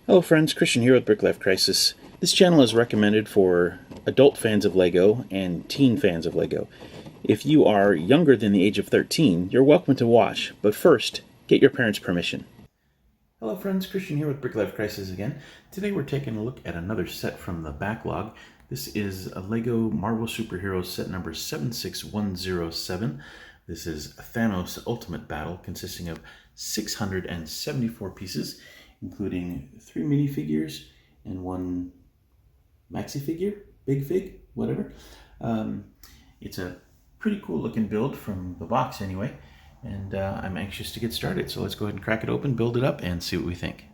Hello friends, Christian here with BrickLifeCrisis. This channel is recommended for adult fans of LEGO and teen fans of LEGO. If you are younger than the age of 13, you're welcome to watch, but first, get your parents' permission. Hello friends, Christian here with BrickLifeCrisis again. Today we're taking a look at another set from the backlog. This is a LEGO Marvel Superheroes set number 76107. This is Thanos Ultimate Battle, consisting of 674 pieces, including 3 minifigures and 1 maxi figure, big fig, whatever. It's a pretty cool looking build from the box anyway, and I'm anxious to get started. So let's go ahead and crack it open, build it up, and see what we think.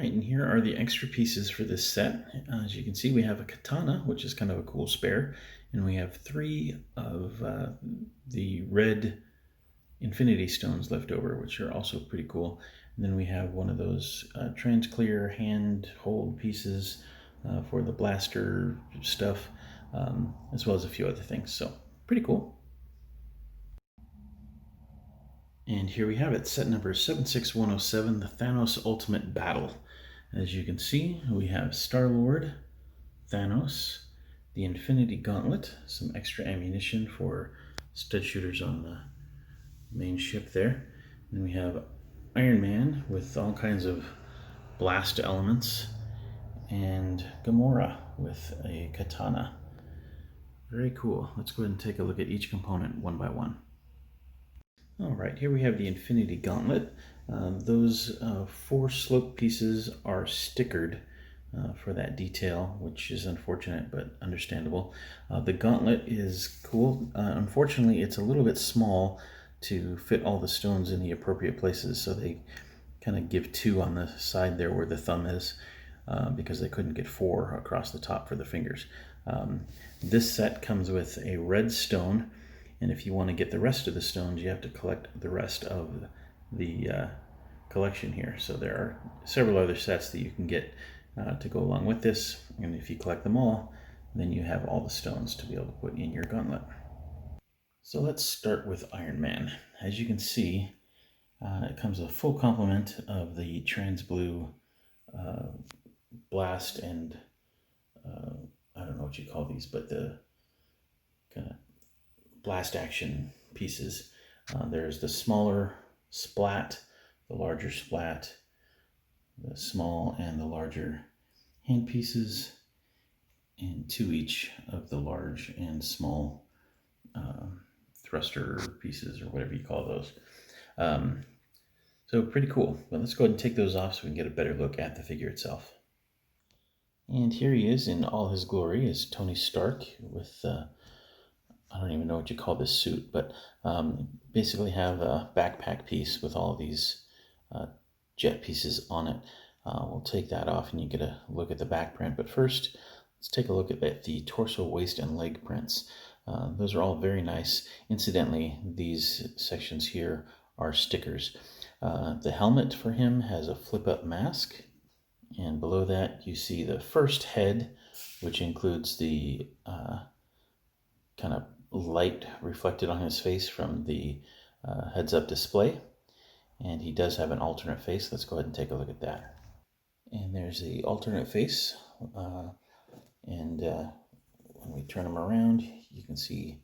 And here are the extra pieces for this set. As you can see, we have a katana, which is kind of a cool spare, and we have 3 of the red infinity stones left over, which are also pretty cool. And then we have one of those trans-clear hand-hold pieces for the blaster stuff, as well as a few other things. So pretty cool. And here we have it, set number 76107, the Thanos Ultimate Battle. As you can see, we have StarLord, Thanos, the Infinity Gauntlet, some extra ammunition for stud shooters on the main ship there. Then we have Iron Man with all kinds of blast elements, and Gamora with a katana. Very cool. Let's go ahead and take a look at each component one by one. All right, here we have the Infinity Gauntlet. Those 4 slope pieces are stickered for that detail, which is unfortunate but understandable. The gauntlet is cool. Unfortunately, it's a little bit small to fit all the stones in the appropriate places, so they kind of give 2 on the side there where the thumb is, because they couldn't get 4 across the top for the fingers. This set comes with a red stone, and if you want to get the rest of the stones, you have to collect the rest of the collection here. So there are several other sets that you can get to go along with this, and if you collect them all, then you have all the stones to be able to put in your gauntlet. So let's start with Iron Man. As you can see, it comes with a full complement of the trans blue blast and I don't know what you call these, but the kind of blast action pieces. There's the smaller splat, the larger splat, the small and the larger hand pieces, and 2 each of the large and small thruster pieces, or whatever you call those. So pretty cool. Well, let's go ahead and take those off so we can get a better look at the figure itself. And here he is in all his glory as Tony Stark with I don't even know what you call this suit, but basically have a backpack piece with all these jet pieces on it. We'll take that off and you get a look at the back print. But first, let's take a look at the torso, waist, and leg prints. Those are all very nice. Incidentally, these sections here are stickers. The helmet for him has a flip-up mask, and below that you see the first head, which includes the kind of light reflected on his face from the heads-up display. And he does have an alternate face. Let's go ahead and take a look at that. And there's the alternate face. When we turn him around, you can see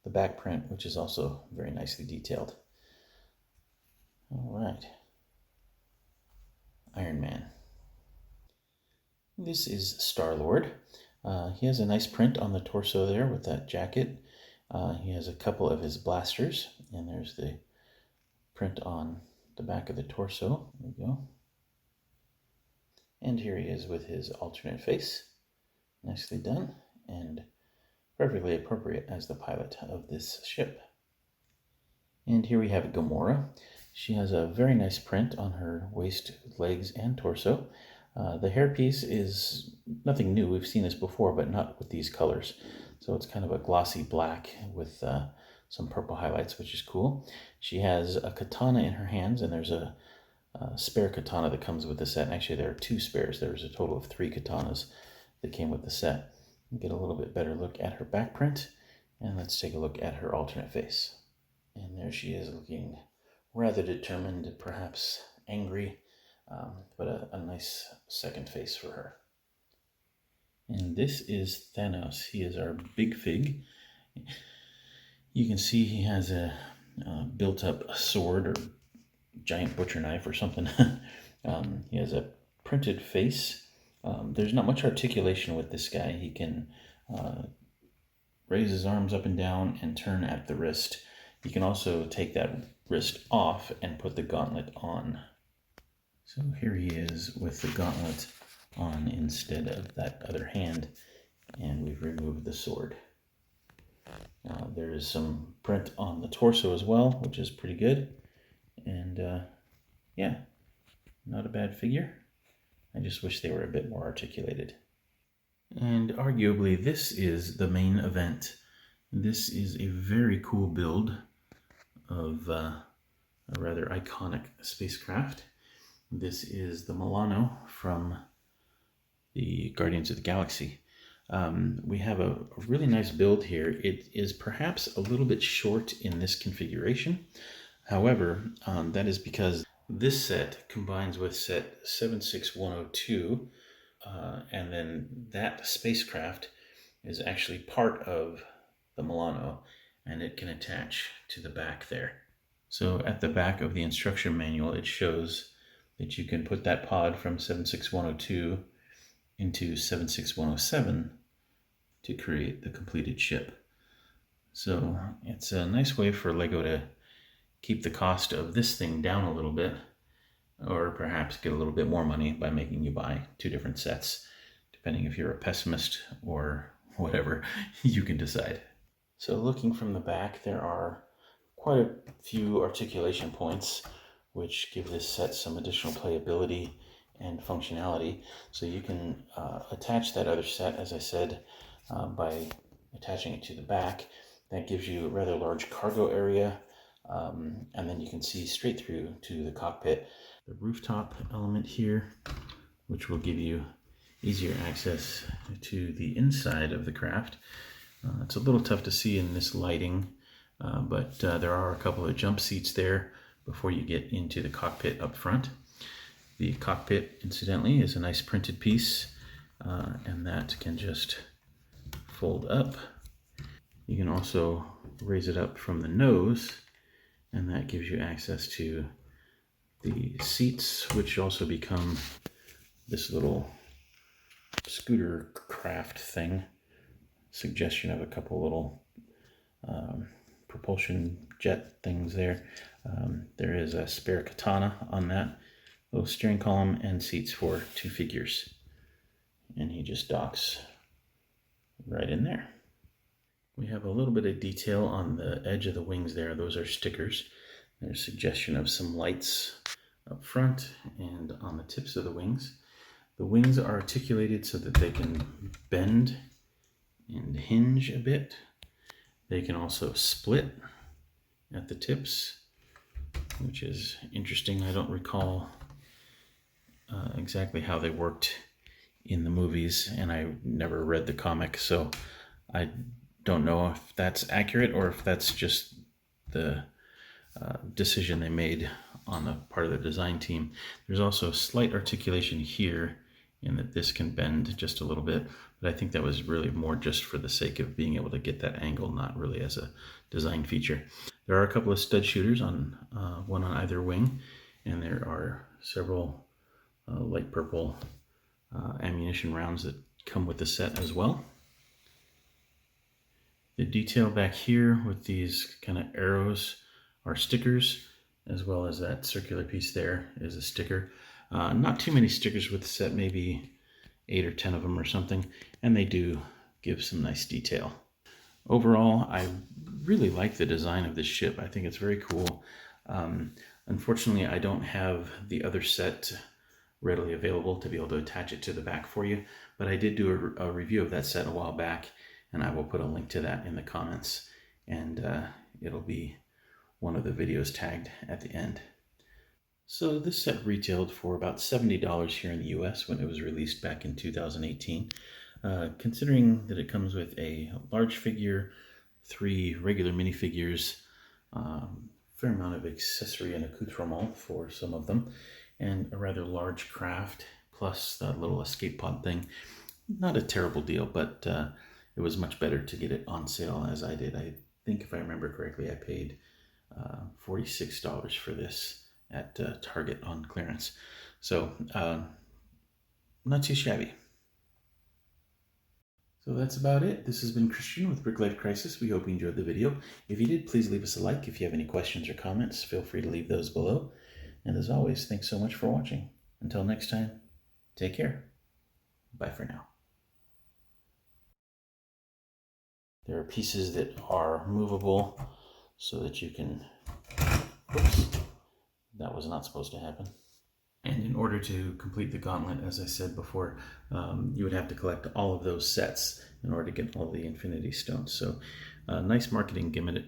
the back print, which is also very nicely detailed. All right. Iron Man. This is StarLord. He has a nice print on the torso there with that jacket. He has a couple of his blasters, and there's the print on the back of the torso. There we go. And here he is with his alternate face. Nicely done, and perfectly appropriate as the pilot of this ship. And here we have Gamora. She has a very nice print on her waist, legs, and torso. The hairpiece is nothing new. We've seen this before, but not with these colors. So it's kind of a glossy black with some purple highlights, which is cool. She has a katana in her hands, and there's a spare katana that comes with the set. And actually, there are 2 spares. There's a total of 3 katanas that came with the set. Get a little bit better look at her back print, and let's take a look at her alternate face. And there she is, looking rather determined, perhaps angry, but a nice second face for her. And this is Thanos. He is our big fig. You can see he has a built-up sword or giant butcher knife or something. He has a printed face. There's not much articulation with this guy. He can raise his arms up and down and turn at the wrist. You can also take that wrist off and put the gauntlet on. So here he is with the gauntlet on instead of that other hand, and we've removed the sword. There is some print on the torso as well, which is pretty good. And yeah, not a bad figure. I just wish they were a bit more articulated. And arguably, this is the main event. This is a very cool build of a rather iconic spacecraft. This is the Milano from the Guardians of the Galaxy. We have a really nice build here. It is perhaps a little bit short in this configuration. However, that is because this set combines with set 76102, and then that spacecraft is actually part of the Milano, and it can attach to the back there. So at the back of the instruction manual, it shows that you can put that pod from 76102 into 76107 to create the completed ship. So it's a nice way for LEGO to keep the cost of this thing down a little bit, or perhaps get a little bit more money by making you buy two different sets, depending if you're a pessimist or whatever, you can decide. So looking from the back, there are quite a few articulation points which give this set some additional playability and functionality. So you can attach that other set, as I said, by attaching it to the back. That gives you a rather large cargo area, and then you can see straight through to the cockpit. The rooftop element here, which will give you easier access to the inside of the craft. It's a little tough to see in this lighting, but there are a couple of jump seats there before you get into the cockpit up front. The cockpit, incidentally, is a nice printed piece, and that can just fold up. You can also raise it up from the nose, and that gives you access to the seats, which also become this little scooter craft thing. Suggestion of a couple little propulsion jet things there. There is a spare katana on that little steering column and seats for two figures. And he just docks right in there. We have a little bit of detail on the edge of the wings there. Those are stickers. There's a suggestion of some lights up front and on the tips of the wings. The wings are articulated so that they can bend and hinge a bit. They can also split at the tips, which is interesting. I don't recall exactly how they worked in the movies, and I never read the comic, so I don't know if that's accurate or if that's just the decision they made on the part of the design team. There's also slight articulation here in that this can bend just a little bit, but I think that was really more just for the sake of being able to get that angle, not really as a design feature. There are a couple of stud shooters on one on either wing, and there are several light purple ammunition rounds that come with the set as well. The detail back here with these kind of arrows are stickers, as well as that circular piece there is a sticker. Not too many stickers with the set, maybe 8 or 10 of them or something, and they do give some nice detail. Overall, I really like the design of this ship. I think it's very cool. Unfortunately, I don't have the other set readily available to be able to attach it to the back for you, but I did do a review of that set a while back, and I will put a link to that in the comments, and it'll be one of the videos tagged at the end. So this set retailed for about $70 here in the US when it was released back in 2018. Considering that it comes with a large figure, 3 regular minifigures, fair amount of accessory and accoutrement for some of them, and a rather large craft, plus that little escape pod thing. Not a terrible deal, but it was much better to get it on sale as I did. I think if I remember correctly, I paid $46 for this at Target on clearance. So not too shabby. So that's about it. This has been Christian with BrickLifeCrisis. We hope you enjoyed the video. If you did, please leave us a like. If you have any questions or comments, feel free to leave those below. And as always, thanks so much for watching. Until next time, take care. Bye for now. There are pieces that are movable so that you can, oops, that was not supposed to happen. And in order to complete the gauntlet, as I said before, you would have to collect all of those sets in order to get all the Infinity Stones. So nice marketing gimmick.